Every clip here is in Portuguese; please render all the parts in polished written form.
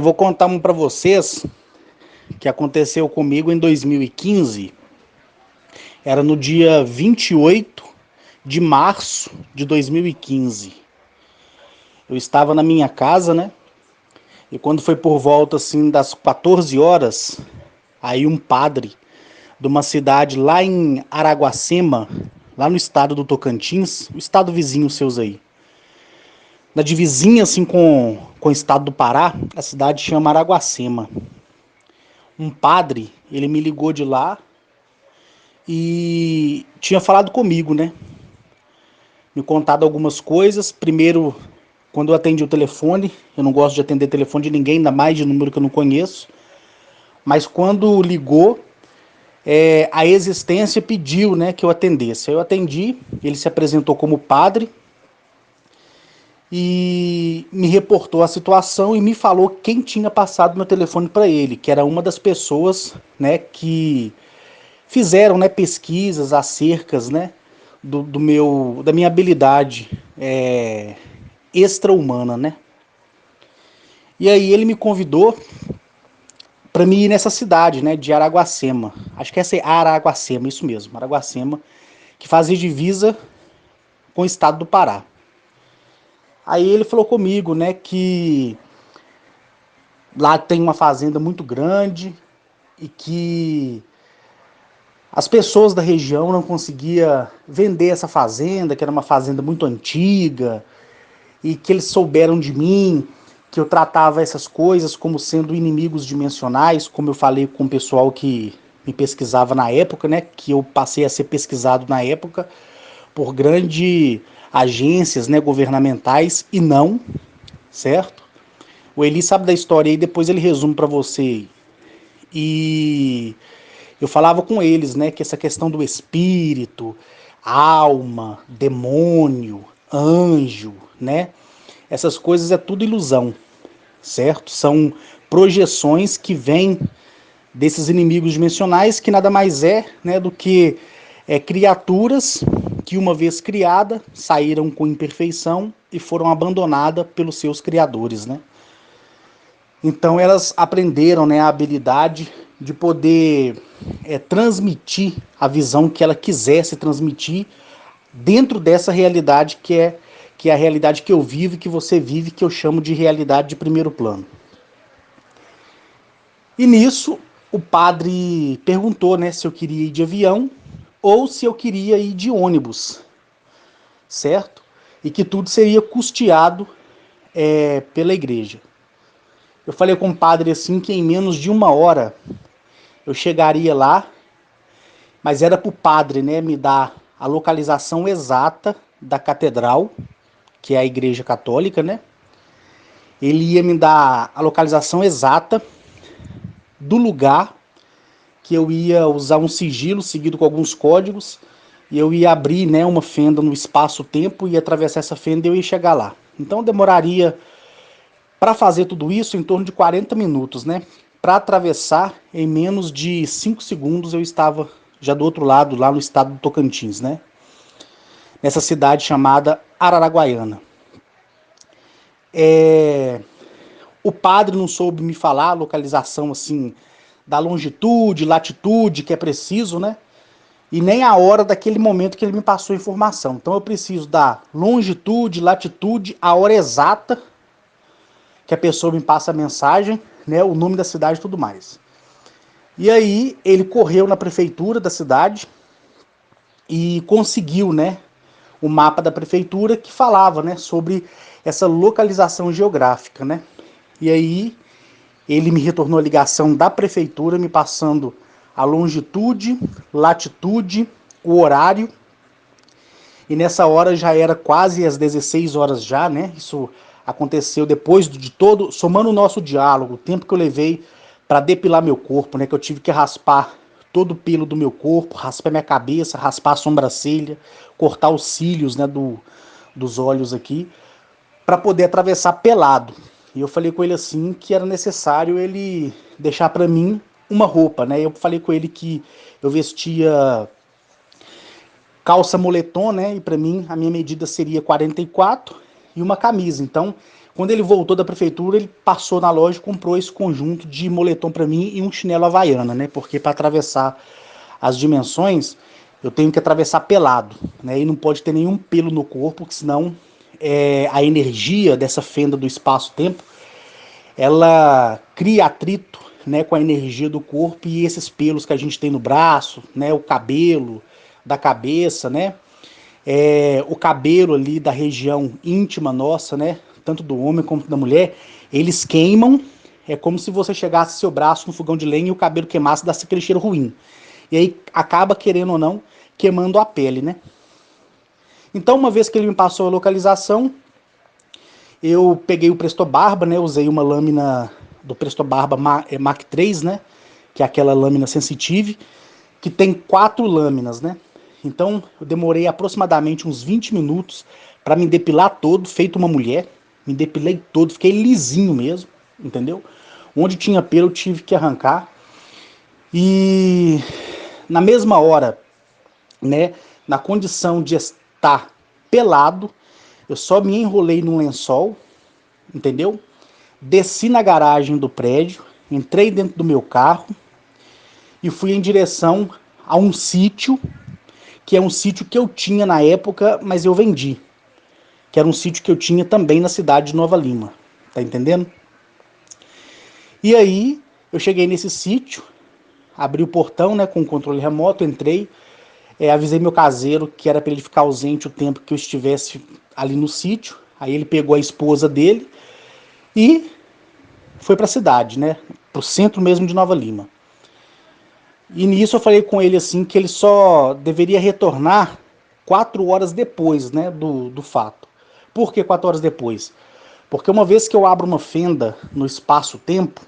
Vou contar um para vocês que aconteceu comigo em 2015. Era no dia 28 de março de 2015. Eu estava na minha casa, né? E quando foi por volta assim das 14 horas, aí um padre de uma cidade lá em Araguacema, lá no estado do Tocantins, o estado vizinho seus aí, na divisinha assim com o estado do Pará, a cidade chama Araguacema. Um padre, ele me ligou de lá e tinha falado comigo, né? Me contado algumas coisas. Primeiro, quando eu atendi o telefone, eu não gosto de atender telefone de ninguém, ainda mais de número que eu não conheço. Mas quando ligou, a existência pediu, né, que eu atendesse. Eu atendi, ele se apresentou como padre e me reportou a situação e me falou quem tinha passado meu telefone para ele, que era uma das pessoas, né, que fizeram, né, pesquisas acerca, né, da minha habilidade extra-humana, né? E aí ele me convidou para mim ir nessa cidade, né, de Araguacema. Acho que essa é Araguacema, isso mesmo, Araguacema, que fazia divisa com o estado do Pará. Aí ele falou comigo, né, que lá tem uma fazenda muito grande e que as pessoas da região não conseguiam vender essa fazenda, que era uma fazenda muito antiga, e que eles souberam de mim, que eu tratava essas coisas como sendo inimigos dimensionais, como eu falei com o pessoal que me pesquisava na época, né, que eu passei a ser pesquisado na época por grandes agências, né, governamentais e não, certo? O Eli sabe da história aí, depois ele resume para você. E eu falava com eles, né, que essa questão do espírito, alma, demônio, anjo, né, essas coisas é tudo ilusão, certo? São projeções que vêm desses inimigos dimensionais, que nada mais né, do que criaturas que, uma vez criadas, saíram com imperfeição e foram abandonadas pelos seus criadores, né? Então elas aprenderam, né, a habilidade de poder transmitir a visão que ela quisesse transmitir dentro dessa realidade que é a realidade que eu vivo, que você vive, que eu chamo de realidade de primeiro plano. E nisso o padre perguntou, né, se eu queria ir de avião ou se eu queria ir de ônibus, certo? E que tudo seria custeado pela igreja. Eu falei com o padre assim que em menos de uma hora eu chegaria lá, mas era para o padre, né, me dar a localização exata da catedral, que é a igreja católica, né? Ele ia me dar a localização exata do lugar que eu ia usar um sigilo seguido com alguns códigos e eu ia abrir, né, uma fenda no espaço-tempo e atravessar essa fenda e eu ia chegar lá. Então demoraria para fazer tudo isso em torno de 40 minutos, né? Para atravessar em menos de 5 segundos eu estava já do outro lado, lá no estado do Tocantins, né? Nessa cidade chamada Araraguaiana. O padre não soube me falar a localização assim da longitude, latitude que é preciso, né? E nem a hora daquele momento que ele me passou a informação. Então eu preciso da longitude, latitude, a hora exata que a pessoa me passa a mensagem, né, o nome da cidade e tudo mais. E aí ele correu na prefeitura da cidade e conseguiu, né, o mapa da prefeitura que falava, né, sobre essa localização geográfica, né? E aí ele me retornou a ligação da prefeitura me passando a longitude, latitude, o horário. E nessa hora já era quase às 16 horas já, né? Isso aconteceu depois de todo, somando o nosso diálogo, o tempo que eu levei para depilar meu corpo, né? Que eu tive que raspar todo o pelo do meu corpo, raspar minha cabeça, raspar a sobrancelha, cortar os cílios, né? Dos olhos aqui, para poder atravessar pelado. E eu falei com ele assim que era necessário ele deixar para mim uma roupa, né? Eu falei com ele que eu vestia calça moletom, né? E para mim a minha medida seria 44 e uma camisa. Então Quando ele voltou da prefeitura, ele passou na loja e comprou esse conjunto de moletom para mim e um chinelo havaiana, né? Porque para atravessar as dimensões, eu tenho que atravessar pelado, né? E não pode ter nenhum pelo no corpo, porque senão a energia dessa fenda do espaço-tempo, ela cria atrito, né, com a energia do corpo e esses pelos que a gente tem no braço, né? O cabelo da cabeça, né? O cabelo ali da região íntima nossa, né? Tanto do homem como da mulher, eles queimam. É como se você chegasse seu braço no fogão de lenha e o cabelo queimasse, dá aquele cheiro ruim. E aí acaba, querendo ou não, queimando a pele, né? Então, uma vez que ele me passou a localização, eu peguei o Presto Barba, né? Usei uma lâmina do Presto Barba Mark III, né? Que é aquela lâmina sensitive, que tem 4 lâminas, né? Então, eu demorei aproximadamente uns 20 minutos para me depilar todo, feito uma mulher. Me depilei todo, fiquei lisinho mesmo, entendeu? Onde tinha pelo eu tive que arrancar. E na mesma hora, né, na condição de estar pelado, eu só me enrolei num lençol, entendeu? Desci na garagem do prédio, entrei dentro do meu carro e fui em direção a um sítio, que é um sítio que eu tinha na época, mas eu vendi. Que era um sítio que eu tinha também na cidade de Nova Lima. Tá entendendo? E aí, eu cheguei nesse sítio, abri o portão, né, com o controle remoto, entrei, avisei meu caseiro que era para ele ficar ausente o tempo que eu estivesse ali no sítio. Aí ele pegou a esposa dele e foi para a cidade, né, pro centro mesmo de Nova Lima. E nisso eu falei com ele assim que ele só deveria retornar 4 horas depois, né, do fato. Por que 4 horas depois? Porque uma vez que eu abro uma fenda no espaço-tempo,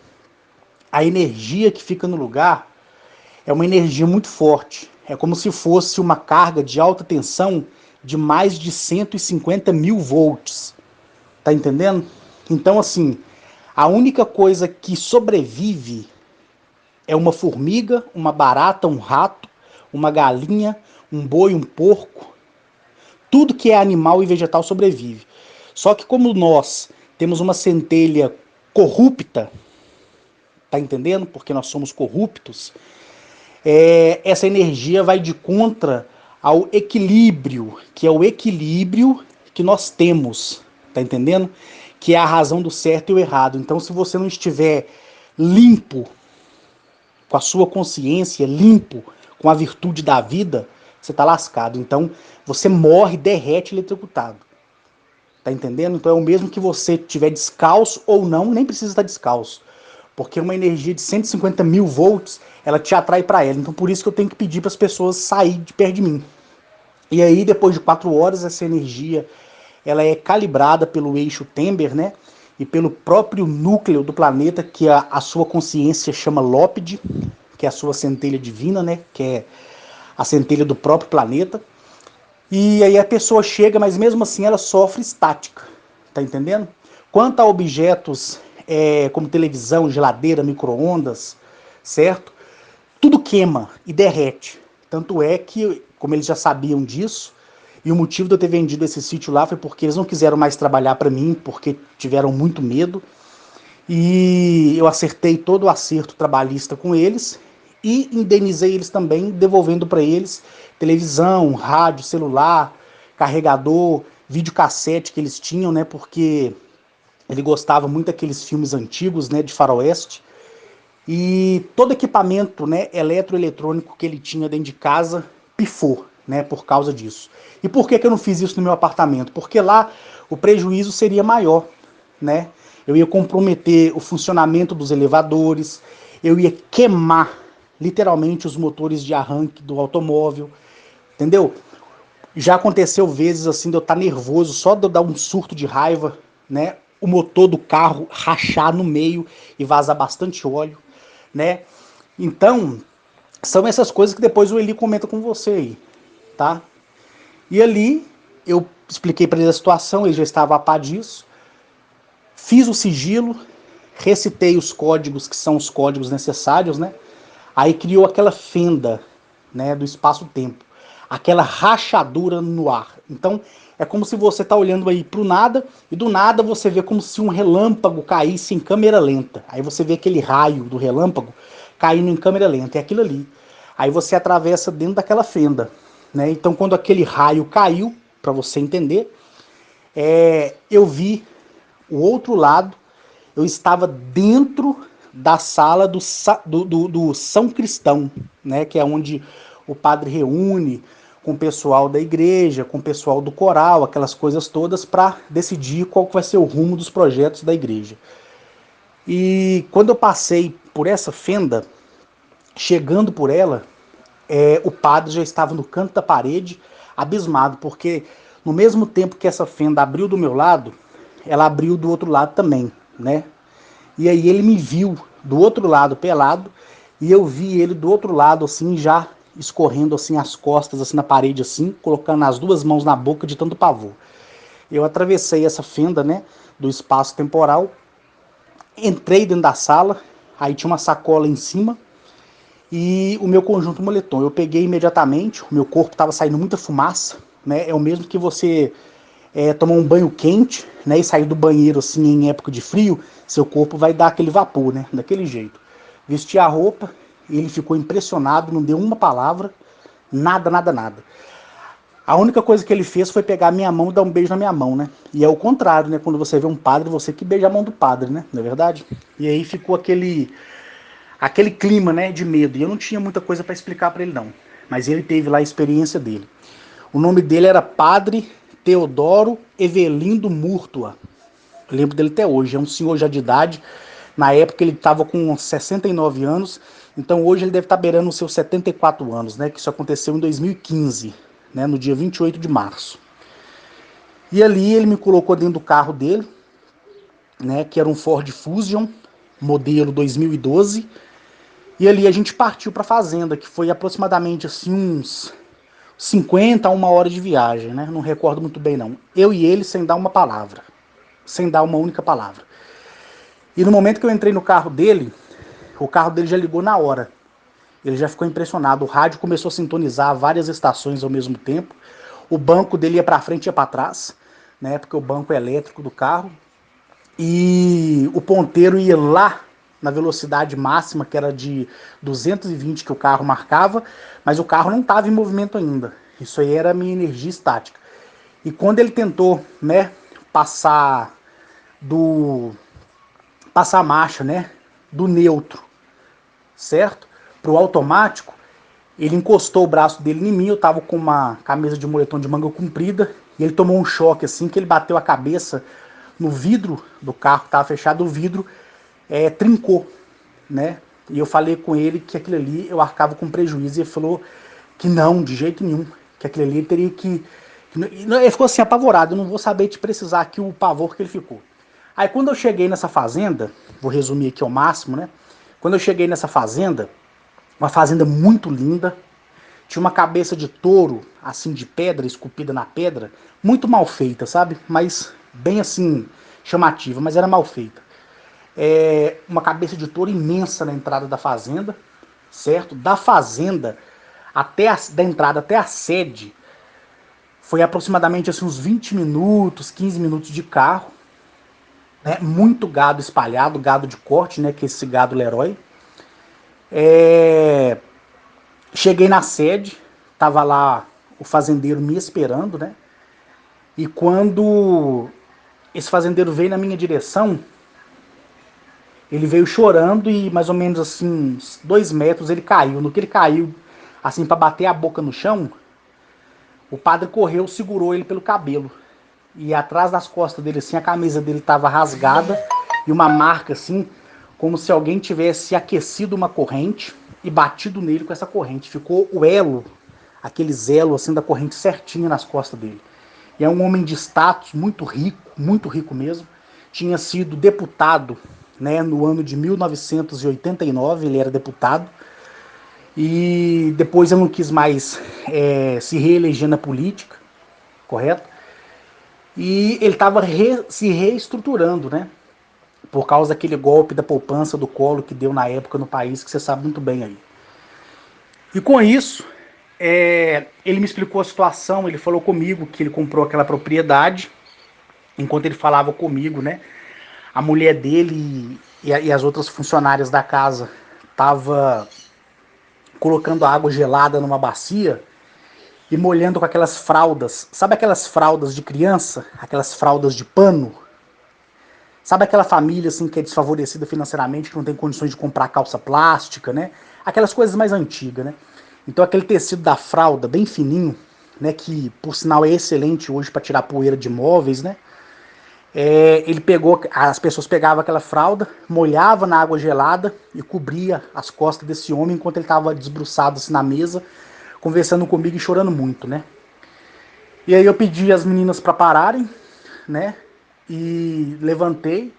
a energia que fica no lugar é uma energia muito forte. É como se fosse uma carga de alta tensão de mais de 150 mil volts. Tá entendendo? Então, assim, a única coisa que sobrevive é uma formiga, uma barata, um rato, uma galinha, um boi, um porco. Tudo que é animal e vegetal sobrevive. Só que como nós temos uma centelha corrupta, tá entendendo? Porque nós somos corruptos, essa energia vai de contra ao equilíbrio, que é o equilíbrio que nós temos, tá entendendo? Que é a razão do certo e o errado. Então, se você não estiver limpo, com a sua consciência, limpo, com a virtude da vida, você tá lascado. Então, você morre, derrete, eletrocutado. Tá entendendo? Então, é o mesmo que você estiver descalço ou não, nem precisa estar descalço. Porque uma energia de 150 mil volts, ela te atrai para ela. Então, por isso que eu tenho que pedir para as pessoas saírem de perto de mim. E aí, depois de 4 horas, essa energia ela é calibrada pelo eixo Tember, né? E pelo próprio núcleo do planeta, que a sua consciência chama Lópide, que é a sua centelha divina, né? Que é a centelha do próprio planeta. E aí a pessoa chega, mas mesmo assim ela sofre estática, tá entendendo? Quanto a objetos como televisão, geladeira, micro-ondas, certo? Tudo queima e derrete. Tanto é que, como eles já sabiam disso, e o motivo de eu ter vendido esse sítio lá foi porque eles não quiseram mais trabalhar para mim, porque tiveram muito medo. E eu acertei todo o acerto trabalhista com eles e indenizei eles também, devolvendo para eles televisão, rádio, celular, carregador, videocassete que eles tinham, né? Porque ele gostava muito daqueles filmes antigos, né, de faroeste. E todo equipamento, né, eletroeletrônico que ele tinha dentro de casa pifou, né, por causa disso. E por que eu não fiz isso no meu apartamento? Porque lá o prejuízo seria maior, né? Eu ia comprometer o funcionamento dos elevadores, eu ia queimar literalmente os motores de arranque do automóvel, entendeu? Já aconteceu vezes assim de eu estar nervoso, só de eu dar um surto de raiva, né? O motor do carro rachar no meio e vazar bastante óleo, né? Então, são essas coisas que depois o Eli comenta com você aí, tá? E ali eu expliquei para ele a situação, ele já estava a par disso. Fiz o sigilo, recitei os códigos que são os códigos necessários, né? Aí criou aquela fenda, né, do espaço-tempo, aquela rachadura no ar. Então, É como se você tá olhando aí pro nada e do nada você vê como se um relâmpago caísse em câmera lenta. Aí você vê aquele raio do relâmpago caindo em câmera lenta, é aquilo ali. Aí você atravessa dentro daquela fenda, né? Então quando aquele raio caiu, para você entender, eu vi o outro lado, eu estava dentro da sala do São Cristão, né? Que é onde o padre reúne com o pessoal da igreja, com o pessoal do coral, aquelas coisas todas, para decidir qual vai ser o rumo dos projetos da igreja. E quando eu passei por essa fenda, chegando por ela, o padre já estava no canto da parede, abismado, porque no mesmo tempo que essa fenda abriu do meu lado, ela abriu do outro lado também, né? E aí ele me viu do outro lado pelado, e eu vi ele do outro lado, assim, já escorrendo assim as costas assim na parede, assim, colocando as duas mãos na boca de tanto pavor. Eu atravessei essa fenda, né, do espaço temporal, entrei dentro da sala, aí tinha uma sacola em cima, e o meu conjunto moletom. Eu peguei imediatamente, o meu corpo estava saindo muita fumaça, né? É o mesmo que você tomar um banho quente, né? E sair do banheiro assim em época de frio, seu corpo vai dar aquele vapor, né? Daquele jeito. Vesti a roupa, ele ficou impressionado, não deu uma palavra, nada, nada, nada. A única coisa que ele fez foi pegar a minha mão e dar um beijo na minha mão, né? E é o contrário, né? Quando você vê um padre, você que beija a mão do padre, né? Não é verdade? E aí ficou aquele clima, né, de medo. E eu não tinha muita coisa para explicar para ele não, mas ele teve lá a experiência dele. O nome dele era Padre Teodoro Evelindo Múrtua. Eu lembro dele até hoje, é um senhor já de idade. Na época ele estava com 69 anos, então hoje ele deve estar beirando os seus 74 anos, né, que isso aconteceu em 2015, né, no dia 28 de março. E ali ele me colocou dentro do carro dele, né, que era um Ford Fusion, modelo 2012. E ali a gente partiu para a fazenda, que foi aproximadamente assim uns 50 a uma hora de viagem, né? Não recordo muito bem não. Eu e ele sem dar uma palavra, sem dar uma única palavra. E no momento que eu entrei no carro dele, o carro dele já ligou na hora. Ele já ficou impressionado. O rádio começou a sintonizar várias estações ao mesmo tempo. O banco dele ia para frente e ia para trás, né? Porque o banco é elétrico do carro. E o ponteiro ia lá na velocidade máxima, que era de 220 que o carro marcava, mas o carro não estava em movimento ainda. Isso aí era a minha energia estática. E quando ele tentou, né, do passar a marcha, né, do neutro, certo, para o automático, ele encostou o braço dele em mim. Eu tava com uma camisa de moletom de manga comprida e ele tomou um choque assim que ele bateu a cabeça no vidro do carro que tava fechado. O vidro trincou, né? E eu falei com ele que aquilo ali eu arcava com prejuízo, e ele falou que não, de jeito nenhum, que aquilo ali ele teria que... Ele ficou assim apavorado. Eu não vou saber te precisar aqui o pavor que ele ficou. Aí quando eu cheguei nessa fazenda, vou resumir aqui ao máximo, né? Quando eu cheguei nessa fazenda, uma fazenda muito linda, tinha uma cabeça de touro, assim, de pedra, esculpida na pedra, muito mal feita, sabe? Mas bem assim, chamativa, mas era mal feita. Uma cabeça de touro imensa na entrada da fazenda, certo? Da fazenda da entrada até a sede, foi aproximadamente assim, uns 20 minutos, 15 minutos de carro, né? Muito gado espalhado, gado de corte, né? Que é esse gado Leroy. Cheguei na sede, tava lá o fazendeiro me esperando, né? E quando esse fazendeiro veio na minha direção, ele veio chorando e mais ou menos assim, uns 2 metros ele caiu. No que ele caiu, assim, para bater a boca no chão, o padre correu, segurou ele pelo cabelo. E atrás das costas dele, assim, a camisa dele tava rasgada e uma marca, assim, como se alguém tivesse aquecido uma corrente e batido nele com essa corrente. Ficou o elo, aqueles elos, assim, da corrente certinho nas costas dele. E é um homem de status, muito rico mesmo. Tinha sido deputado, né, no ano de 1989, ele era deputado. E depois eu não quis mais se reeleger na política, correto? E ele estava se reestruturando, né? Por causa daquele golpe da poupança do Collor que deu na época no país, que você sabe muito bem aí. E com isso, Ele me explicou a situação, ele falou comigo que ele comprou aquela propriedade, enquanto ele falava comigo, né? A mulher dele e as outras funcionárias da casa tava colocando água gelada numa bacia e molhando com aquelas fraldas. Sabe aquelas fraldas de criança? Aquelas fraldas de pano? Sabe aquela família assim que é desfavorecida financeiramente, que não tem condições de comprar calça plástica, né? Aquelas coisas mais antigas, né? Então aquele tecido da fralda bem fininho, né, que por sinal é excelente hoje para tirar poeira de móveis, né? Ele pegou, as pessoas pegavam aquela fralda, molhava na água gelada e cobria as costas desse homem enquanto ele estava desbruçado assim na mesa, conversando comigo e chorando muito, né? E aí eu pedi as meninas para pararem, né? E levantei,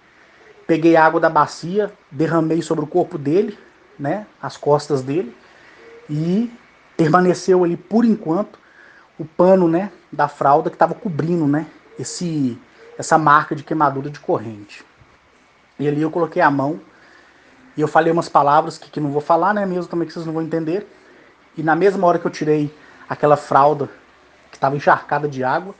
peguei a água da bacia, derramei sobre o corpo dele, né? As costas dele e permaneceu ali por enquanto o pano, né, da fralda que estava cobrindo, né, essa marca de queimadura de corrente. E ali eu coloquei a mão e eu falei umas palavras que não vou falar, né, mesmo também que vocês não vão entender. E na mesma hora que eu tirei aquela fralda que estava encharcada de água,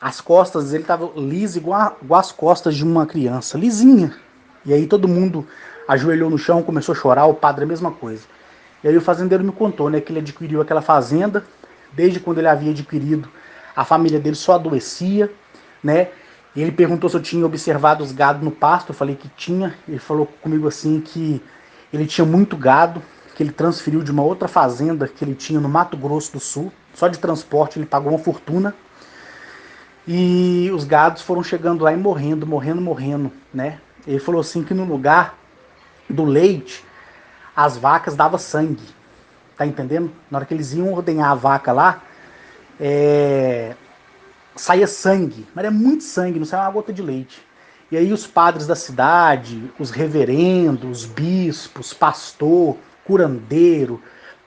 as costas dele estavam lisas igual as costas de uma criança, lisinha. E aí todo mundo ajoelhou no chão, começou a chorar, o padre a mesma coisa. E aí o fazendeiro me contou, né, que ele adquiriu aquela fazenda, desde quando ele havia adquirido, a família dele só adoecia, né? E ele perguntou se eu tinha observado os gados no pasto, eu falei que tinha. Ele falou comigo assim que ele tinha muito gado, que ele transferiu de uma outra fazenda que ele tinha no Mato Grosso do Sul, só de transporte ele pagou uma fortuna. E os gados foram chegando lá e morrendo, morrendo, morrendo, né? Ele falou assim que no lugar do leite, as vacas davam sangue. Tá entendendo? Na hora que eles iam ordenhar a vaca lá, saía sangue. Mas é muito sangue, não saia uma gota de leite. E aí os padres da cidade, os reverendos, os bispos, pastor, curandeiro,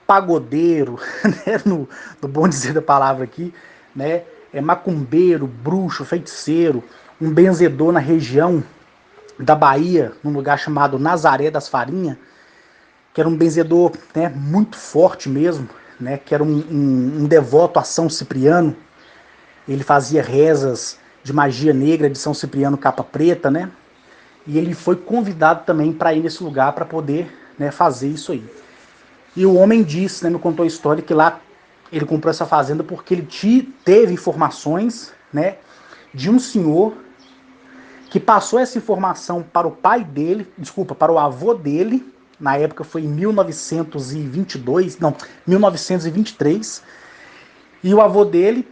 pagodeiro, né, no bom dizer da palavra aqui, né, macumbeiro, bruxo, feiticeiro, um benzedor na região da Bahia, num lugar chamado Nazaré das Farinhas, que era um benzedor, né, muito forte mesmo, né, que era um devoto a São Cipriano. Ele fazia rezas de magia negra de São Cipriano capa preta, né? E ele foi convidado também para ir nesse lugar para poder, né, fazer isso aí. E o homem disse, né, me contou a história que lá ele comprou essa fazenda porque ele teve informações, né, de um senhor que passou essa informação para o pai dele, desculpa, para o avô dele, na época foi em 1922, não, 1923, e o avô dele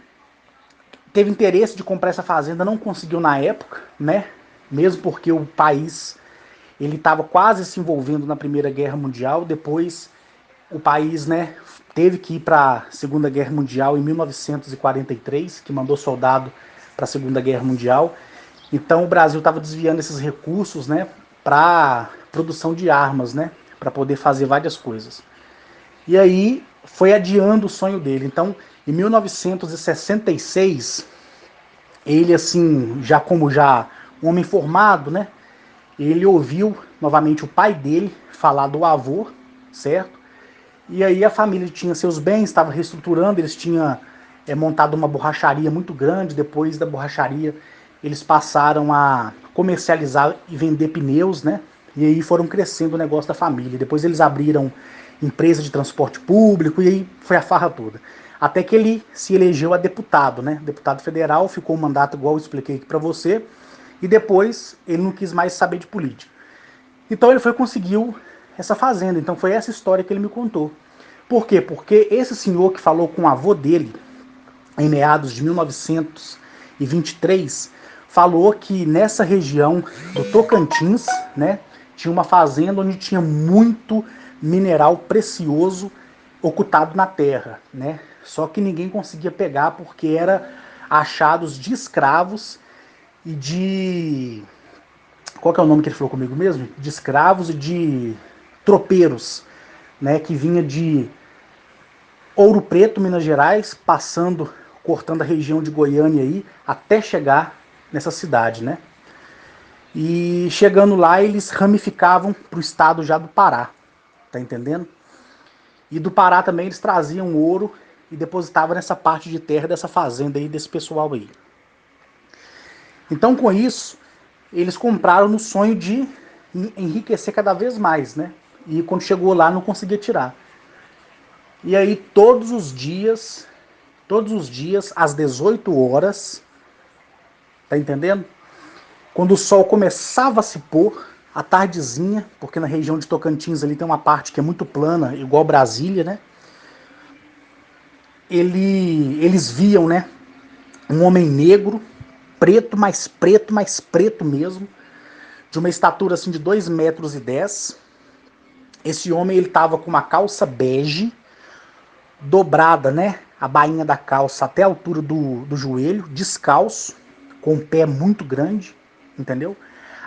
teve interesse de comprar essa fazenda, não conseguiu na época, né? Mesmo porque o país ele estava quase se envolvendo na Primeira Guerra Mundial. Depois o país, né, teve que ir para a Segunda Guerra Mundial em 1943, que mandou soldado para a Segunda Guerra Mundial. Então o Brasil estava desviando esses recursos, né, para produção de armas, né, para poder fazer várias coisas. E aí foi adiando o sonho dele. Então, em 1966, ele assim, já como já um homem formado, né? Ele ouviu novamente o pai dele falar do avô, certo? E aí a família tinha seus bens, estava reestruturando, eles tinham montado uma borracharia muito grande. Depois da borracharia, eles passaram a comercializar e vender pneus, né? E aí foram crescendo o negócio da família. Depois eles abriram empresa de transporte público e aí foi a farra toda. Até que ele se elegeu a deputado, né? Deputado federal, ficou um mandato igual eu expliquei aqui para você. E depois ele não quis mais saber de política. Então ele conseguiu essa fazenda. Então foi essa história que ele me contou. Por quê? Porque esse senhor que falou com o avô dele, em meados de 1923, falou que nessa região do Tocantins, né, tinha uma fazenda onde tinha muito mineral precioso ocultado na terra, né? Só que ninguém conseguia pegar porque era achados de escravos e de... Qual que é o nome que ele falou comigo mesmo? De escravos e de tropeiros, né? Que vinha de Ouro Preto, Minas Gerais, passando, cortando a região de Goiânia aí, até chegar nessa cidade, né? E chegando lá, eles ramificavam para o estado já do Pará, tá entendendo? E do Pará também eles traziam ouro e depositavam nessa parte de terra dessa fazenda aí, desse pessoal aí. Então, com isso, eles compraram no sonho de enriquecer cada vez mais, né? E quando chegou lá, não conseguia tirar. E aí, todos os dias, às 18 horas, tá entendendo? Quando o sol começava a se pôr, à tardezinha, porque na região de Tocantins ali tem uma parte que é muito plana, igual Brasília, né? Eles viam, né? Um homem negro, preto, mais preto mesmo, de uma estatura assim de 2,10 m. Esse homem ele tava com uma calça bege, dobrada, né? A bainha da calça até a altura do joelho, descalço, com o pé muito grande, entendeu?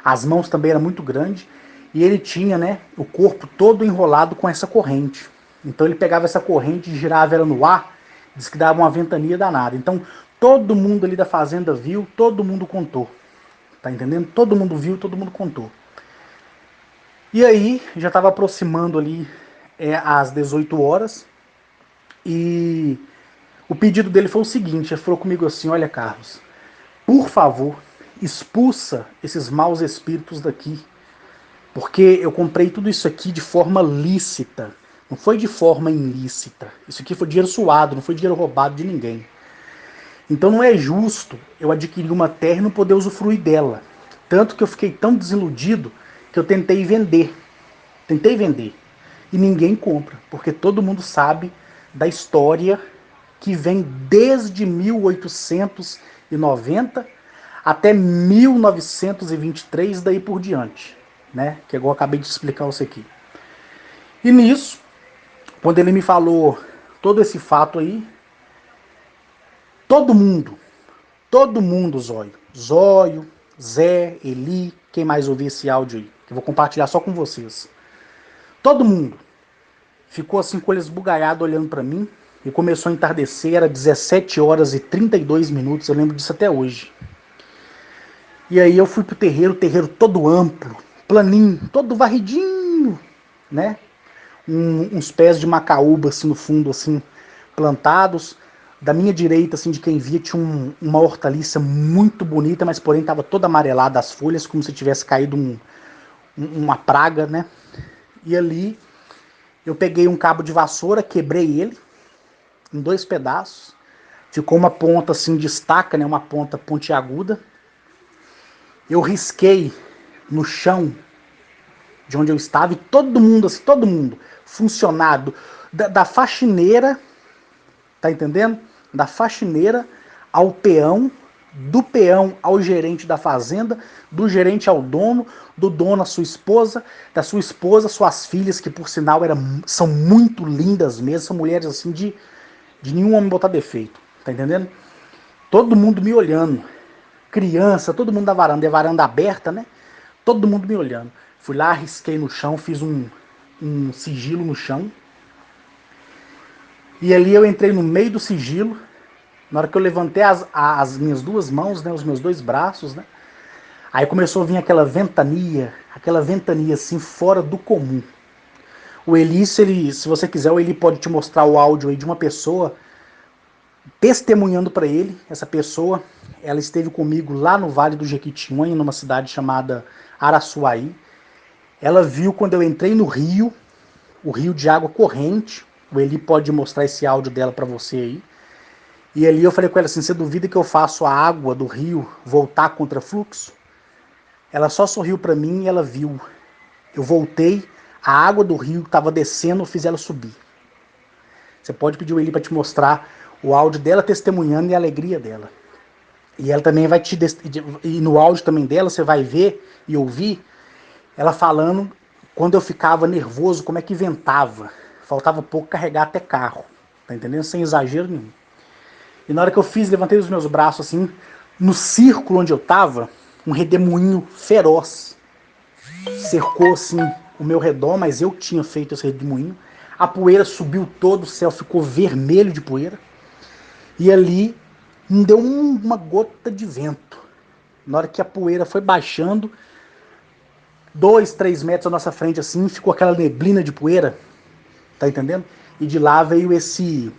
As mãos também eram muito grandes. E ele tinha, né, o corpo todo enrolado com essa corrente. Então ele pegava essa corrente e girava ela no ar, diz que dava uma ventania danada. Então todo mundo ali da fazenda viu, todo mundo contou. Tá entendendo? Todo mundo viu, todo mundo contou. E aí, já estava aproximando ali às 18 horas. E o pedido dele foi o seguinte: ele falou comigo assim: olha, Carlos, por favor, expulsa esses maus espíritos daqui. Porque eu comprei tudo isso aqui de forma lícita. Não foi de forma ilícita. Isso aqui foi dinheiro suado, não foi dinheiro roubado de ninguém. Então não é justo eu adquirir uma terra e não poder usufruir dela. Tanto que eu fiquei tão desiludido que eu tentei vender. Tentei vender. E ninguém compra. Porque todo mundo sabe da história que vem desde 1890 até 1923, daí por diante. Né? Que igual eu acabei de explicar isso aqui. E nisso, quando ele me falou todo esse fato aí, todo mundo, Zóio, Zé, Eli, quem mais ouvir esse áudio aí, que eu vou compartilhar só com vocês. Todo mundo ficou assim com eles esbugalhados olhando para mim e começou a entardecer, era 17 horas e 32 minutos, eu lembro disso até hoje. E aí eu fui pro terreiro, o terreiro todo amplo, planinho, todo varridinho, né? Uns pés de macaúba assim no fundo, assim, plantados. Da minha direita, assim, de quem via, tinha uma hortaliça muito bonita, mas porém estava toda amarelada as folhas, como se tivesse caído uma praga, né? E ali eu peguei um cabo de vassoura, quebrei ele em 2 pedaços. Ficou uma ponta assim de estaca, né? Uma ponta pontiaguda. Eu risquei no chão de onde eu estava e todo mundo, assim, todo mundo, funcionário, da faxineira, tá entendendo? Da faxineira ao peão, do peão ao gerente da fazenda, do gerente ao dono, do dono à sua esposa, da sua esposa, suas filhas, que por sinal são muito lindas mesmo, são mulheres assim de nenhum homem botar defeito, tá entendendo? Todo mundo me olhando, criança, todo mundo da varanda, e a varanda aberta, né? Todo mundo me olhando. Fui lá, risquei no chão, fiz um sigilo no chão. E ali eu entrei no meio do sigilo. Na hora que eu levantei as minhas 2 mãos, né, os meus 2 braços, né? Aí começou a vir aquela ventania assim, fora do comum. O Eli, se você quiser, o Eli pode te mostrar o áudio aí de uma pessoa testemunhando para ele. Essa pessoa, ela esteve comigo lá no Vale do Jequitinhonha, numa cidade chamada Araçuaí. Ela viu quando eu entrei no rio, o rio de água corrente. O Eli pode mostrar esse áudio dela para você aí. E ali eu falei com ela assim: você duvida que eu faço a água do rio voltar contra fluxo? Ela só sorriu para mim e ela viu. Eu voltei, a água do rio estava descendo, eu fiz ela subir. Você pode pedir o Eli para te mostrar o áudio dela testemunhando e a alegria dela. E ela também vai te... E no áudio também dela você vai ver e ouvir ela falando quando eu ficava nervoso, como é que ventava. Faltava pouco carregar até carro. Tá entendendo? Sem exagero nenhum. E na hora que eu fiz, levantei os meus braços assim, no círculo onde eu tava, um redemoinho feroz cercou assim o meu redor, mas eu tinha feito esse redemoinho. A poeira subiu todo, o céu ficou vermelho de poeira. E ali não deu uma gota de vento. Na hora que a poeira foi baixando, 2, 3 metros à nossa frente assim, ficou aquela neblina de poeira. Tá entendendo? e de lá veio esse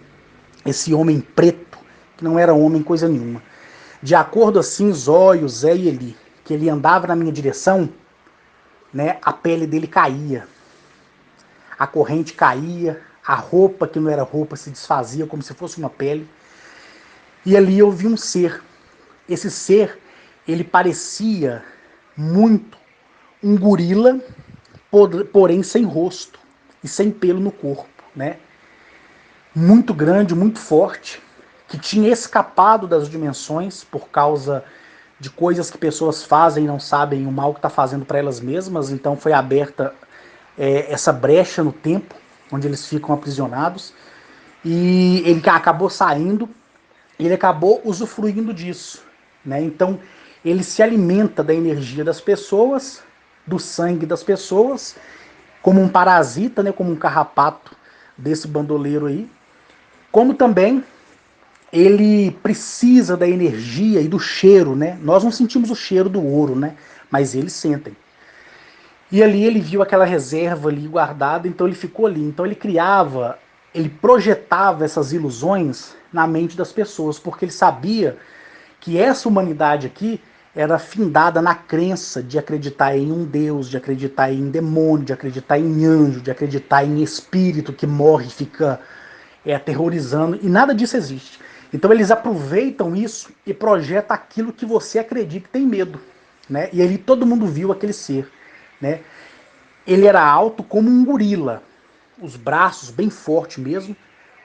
homem preto, que não era homem coisa nenhuma. De acordo assim, Zóio, Zé e Eli, que ele andava na minha direção, né, a pele dele caía, a corrente caía, a roupa que não era roupa se desfazia como se fosse uma pele. E ali eu vi um ser. Esse ser, ele parecia muito um gorila, porém sem rosto e sem pelo no corpo, né? Muito grande, muito forte, que tinha escapado das dimensões por causa de coisas que pessoas fazem e não sabem o mal que está fazendo para elas mesmas. Então foi aberta essa brecha no tempo, onde eles ficam aprisionados. E ele acabou saindo, ele acabou usufruindo disso, né? Então ele se alimenta da energia das pessoas, do sangue das pessoas, como um parasita, né? Como um carrapato desse bandoleiro aí. Como também ele precisa da energia e do cheiro, né? Nós não sentimos o cheiro do ouro, né? Mas eles sentem. E ali ele viu aquela reserva ali guardada, então ele ficou ali. Então ele criava, ele projetava essas ilusões na mente das pessoas, porque ele sabia que essa humanidade aqui era findada na crença de acreditar em um Deus, de acreditar em demônio, de acreditar em anjo, de acreditar em espírito que morre e fica aterrorizando, e nada disso existe. Então eles aproveitam isso e projetam aquilo que você acredita e tem medo, né? E ali todo mundo viu aquele ser, né? Ele era alto como um gorila, os braços bem fortes mesmo,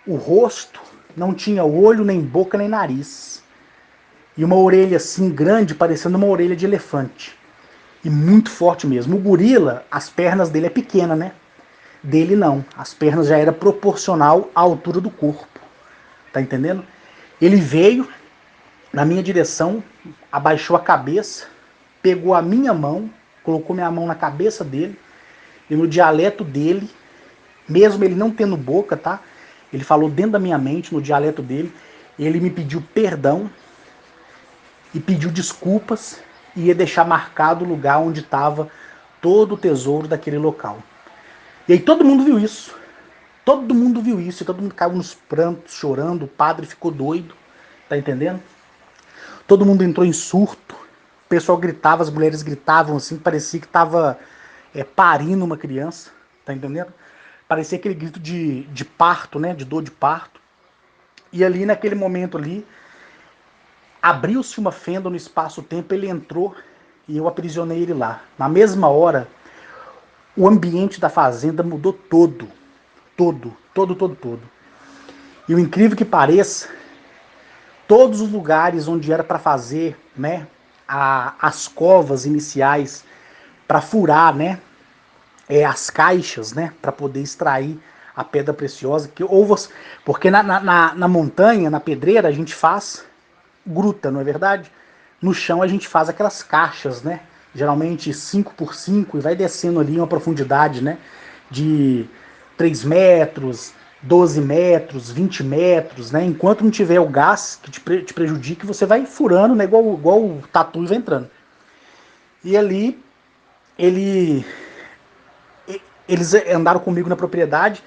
o rosto não tinha olho, nem boca, nem nariz, e uma orelha assim grande, parecendo uma orelha de elefante, e muito forte mesmo. O gorila, as pernas dele é pequena, né? Dele não, as pernas já era proporcional à altura do corpo, tá entendendo? Ele veio na minha direção, abaixou a cabeça, pegou a minha mão, colocou minha mão na cabeça dele, e no dialeto dele, mesmo ele não tendo boca, tá? Ele falou dentro da minha mente, no dialeto dele, ele me pediu perdão e pediu desculpas e ia deixar marcado o lugar onde estava todo o tesouro daquele local. E aí todo mundo viu isso. Todo mundo viu isso, e todo mundo caiu nos prantos, chorando, o padre ficou doido, tá entendendo? Todo mundo entrou em surto, o pessoal gritava, as mulheres gritavam assim, parecia que estava parindo uma criança, tá entendendo? Parecia aquele grito de parto, né, de dor de parto. E ali naquele momento ali, abriu-se uma fenda no espaço-tempo, ele entrou e eu aprisionei ele lá. Na mesma hora, o ambiente da fazenda mudou todo, todo, todo, todo, todo. E o incrível que pareça, todos os lugares onde era para fazer, né, as covas iniciais para furar, né, as caixas, né, para poder extrair a pedra preciosa, porque na montanha, na pedreira, a gente faz gruta, não é verdade? No chão a gente faz aquelas caixas, né, geralmente 5 por 5 e vai descendo ali uma profundidade, né, de 3 metros, 12 metros, 20 metros, né? Enquanto não tiver o gás que te prejudique, você vai furando, né? Igual o tatu e vai entrando. E ali ele, eles andaram comigo na propriedade.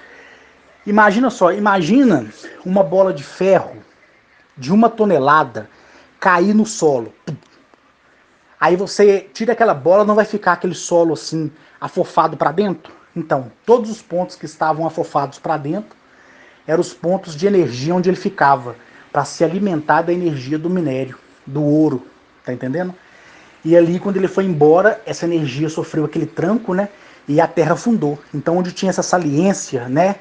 Imagina só, imagina uma bola de ferro de 1 tonelada cair no solo. Aí você tira aquela bola, não vai ficar aquele solo assim afofado para dentro? Então, todos os pontos que estavam afofados para dentro eram os pontos de energia onde ele ficava, para se alimentar da energia do minério, do ouro, tá entendendo? E ali, quando ele foi embora, essa energia sofreu aquele tranco, né? E a Terra afundou. Então, onde tinha essa saliência, né?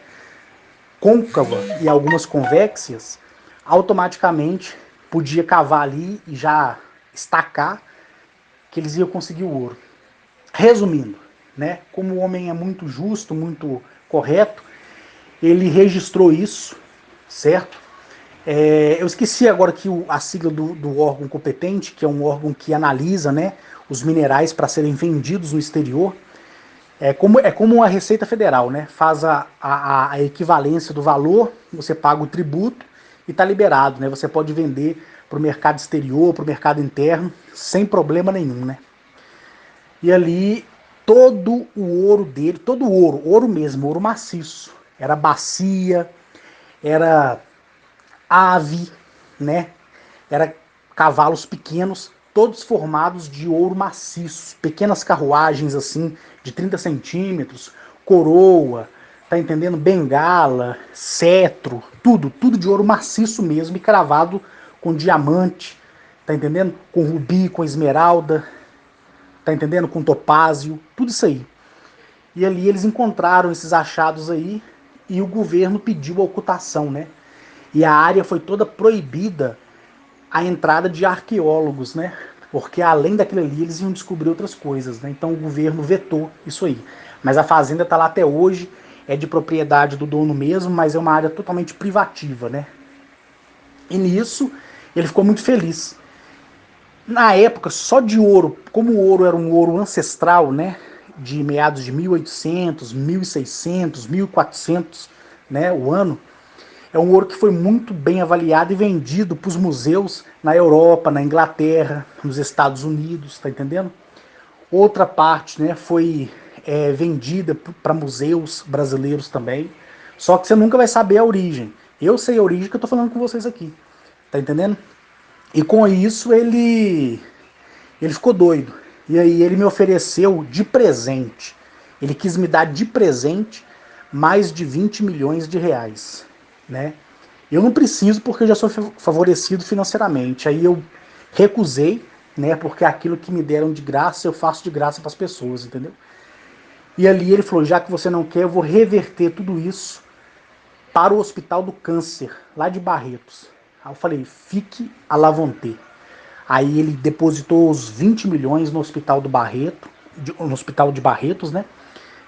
Côncava e algumas convéxias, automaticamente podia cavar ali e já estacar que eles iam conseguir o ouro. Resumindo, né? Como o homem é muito justo, muito correto, ele registrou isso, certo? Eu esqueci agora que a sigla do órgão competente, que é um órgão que analisa, né, os minerais para serem vendidos no exterior. É como a Receita Federal, né? Faz a equivalência do valor, você paga o tributo e está liberado, né? Você pode vender para o mercado exterior, para o mercado interno, sem problema nenhum, né? E ali, todo o ouro dele, todo o ouro, ouro mesmo, ouro maciço, era bacia, era ave, né? Era cavalos pequenos, todos formados de ouro maciço, pequenas carruagens assim, de 30 centímetros, coroa, tá entendendo? Bengala, cetro, tudo de ouro maciço mesmo e cravado com diamante, tá entendendo? Com rubi, com esmeralda, tá entendendo? Com topázio, tudo isso aí. E ali eles encontraram esses achados aí e o governo pediu a ocultação, né? E a área foi toda proibida a entrada de arqueólogos, né? Porque além daquilo ali eles iam descobrir outras coisas, né? Então o governo vetou isso aí. Mas a fazenda está lá até hoje, é de propriedade do dono mesmo, mas é uma área totalmente privativa, né? E nisso ele ficou muito feliz. Na época, só de ouro, como o ouro era um ouro ancestral, né? De meados de 1800, 1600, 1400, né? O ano. É um ouro que foi muito bem avaliado e vendido para os museus na Europa, na Inglaterra, nos Estados Unidos, tá entendendo? Outra parte, né, foi vendida para museus brasileiros também. Só que você nunca vai saber a origem. Eu sei a origem que eu tô falando com vocês aqui, tá entendendo? E com isso ele ficou doido. E aí ele me ofereceu de presente. Ele quis me dar de presente mais de 20 milhões de reais, né? Eu não preciso porque eu já sou favorecido financeiramente. Aí eu recusei, né? Porque aquilo que me deram de graça eu faço de graça para as pessoas, entendeu? E ali ele falou: já que você não quer, eu vou reverter tudo isso para o Hospital do Câncer, lá de Barretos. Aí eu falei: fique à la vontade. Aí ele depositou os 20 milhões no Hospital do Barreto, no Hospital de Barretos, né?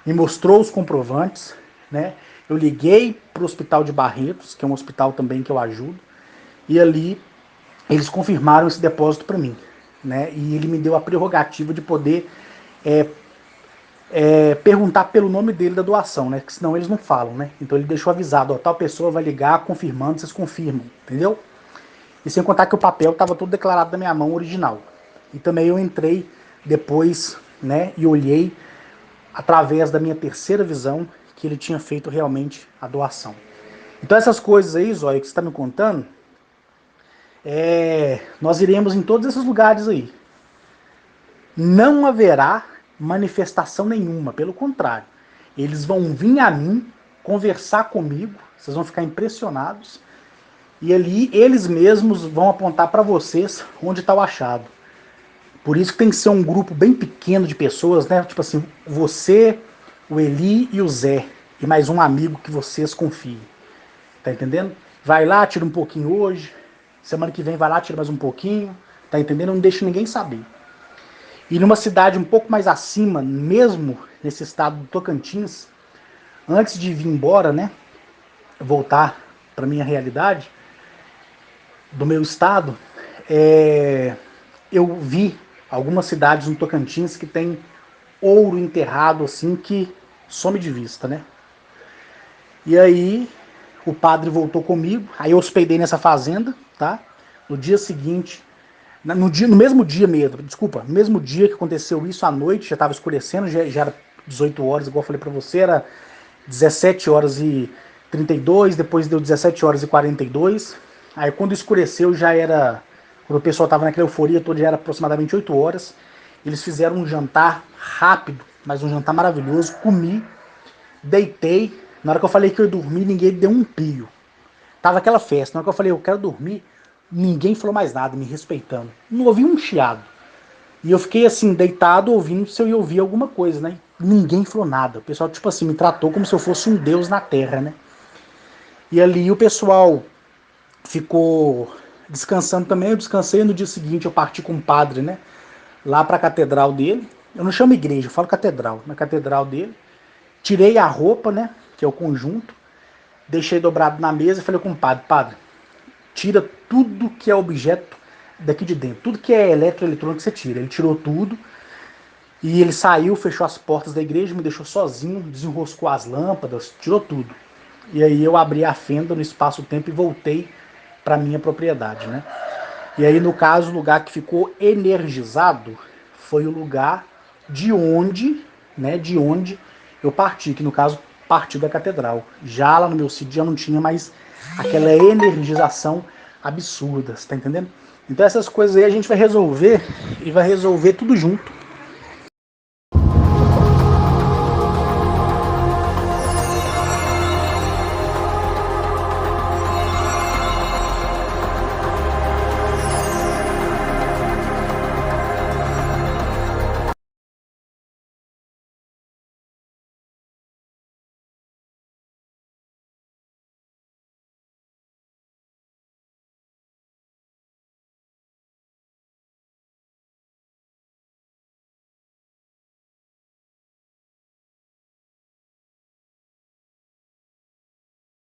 Me mostrou os comprovantes, né? Eu liguei para o Hospital de Barretos, que é um hospital também que eu ajudo, e ali eles confirmaram esse depósito para mim, né? E ele me deu a prerrogativa de poder é, perguntar pelo nome dele da doação, né? Que senão eles não falam, né? Então ele deixou avisado, ó, tal pessoa vai ligar confirmando, vocês confirmam, entendeu? E sem contar que o papel estava todo declarado na minha mão original. E também eu entrei depois, né? E olhei através da minha terceira visão que ele tinha feito realmente a doação. Então essas coisas aí, Zóio, que você está me contando, nós iremos em todos esses lugares aí. Não haverá manifestação nenhuma, pelo contrário. Eles vão vir a mim, conversar comigo, vocês vão ficar impressionados, e ali eles mesmos vão apontar para vocês onde está o achado. Por isso que tem que ser um grupo bem pequeno de pessoas, né? Tipo assim, você, o Eli e o Zé, e mais um amigo que vocês confiem. Tá entendendo? Vai lá, tira um pouquinho hoje, semana que vem vai lá, tira mais um pouquinho, tá entendendo? Não deixa ninguém saber. E numa cidade um pouco mais acima, mesmo nesse estado do Tocantins, antes de vir embora, né, voltar para minha realidade, do meu estado, eu vi algumas cidades no Tocantins que tem ouro enterrado assim que some de vista, né? E aí o padre voltou comigo, aí eu hospedei nessa fazenda, tá? No dia seguinte, no mesmo dia mesmo, desculpa, no mesmo dia que aconteceu isso à noite, já estava escurecendo, já era 18 horas, igual eu falei para você, era 17 horas e 32, depois deu 17 horas e 42. Aí quando escureceu já era, quando o pessoal estava naquela euforia toda, já era aproximadamente 8 horas. Eles fizeram um jantar rápido, mas um jantar maravilhoso. Comi, deitei. Na hora que eu falei que eu ia dormir, ninguém deu um pio. Tava aquela festa. Na hora que eu falei eu quero dormir, ninguém falou mais nada, me respeitando. Não ouvi um chiado. E eu fiquei assim, deitado, ouvindo se eu ia ouvir alguma coisa, né? Ninguém falou nada. O pessoal, tipo assim, me tratou como se eu fosse um deus na terra, né? E ali o pessoal ficou descansando também. Eu descansei, no dia seguinte eu parti com o padre, né? Lá pra catedral dele. Eu não chamo igreja, eu falo catedral. Na catedral dele. Tirei a roupa, né? Que é o conjunto. Deixei dobrado na mesa e falei com o padre: padre, tira tudo que é objeto daqui de dentro. Tudo que é eletroeletrônico você tira. Ele tirou tudo. E ele saiu, fechou as portas da igreja, me deixou sozinho, desenroscou as lâmpadas, tirou tudo. E aí eu abri a fenda no espaço-tempo e voltei para minha propriedade, né? E aí, no caso, o lugar que ficou energizado foi o lugar de onde, né, de onde eu parti, que no caso partir da catedral. Já lá no meu sítio já não tinha mais aquela energização absurda, você tá entendendo? Então essas coisas aí a gente vai resolver e vai resolver tudo junto